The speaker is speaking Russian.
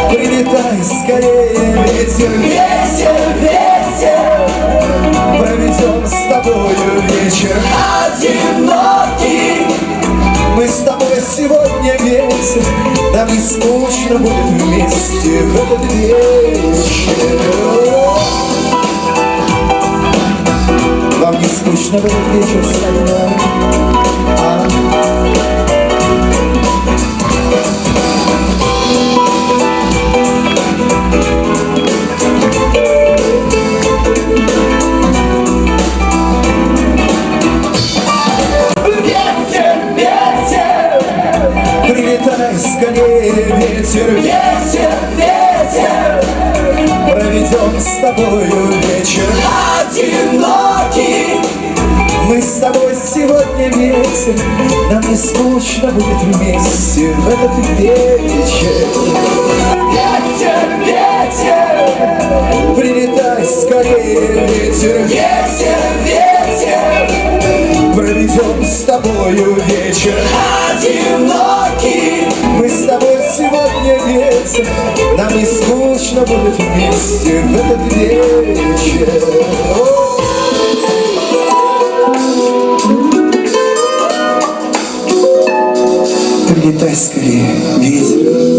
Прилетай скорее, ветер, ветер, ветер. Проведем с тобою вечер одинокий. Мы с тобой сегодня вечер, нам не скучно будет вместе в этот вечер. Вам не скучно в этот вечер со мной? Прилетай скорее, ветер, ветер, ветер. Проведем с тобою вечер одинокий. Мы с тобой сегодня вечер, нам не скучно будет вместе в этот вечер. Ветер, ветер. Прилетай скорее, ветер, ветер, ветер. Проведем с тобою вечер одинокий. Мы с тобой сегодня вечер, нам не скучно будет вместе в этот вечер. Прилетай скорее, ветер.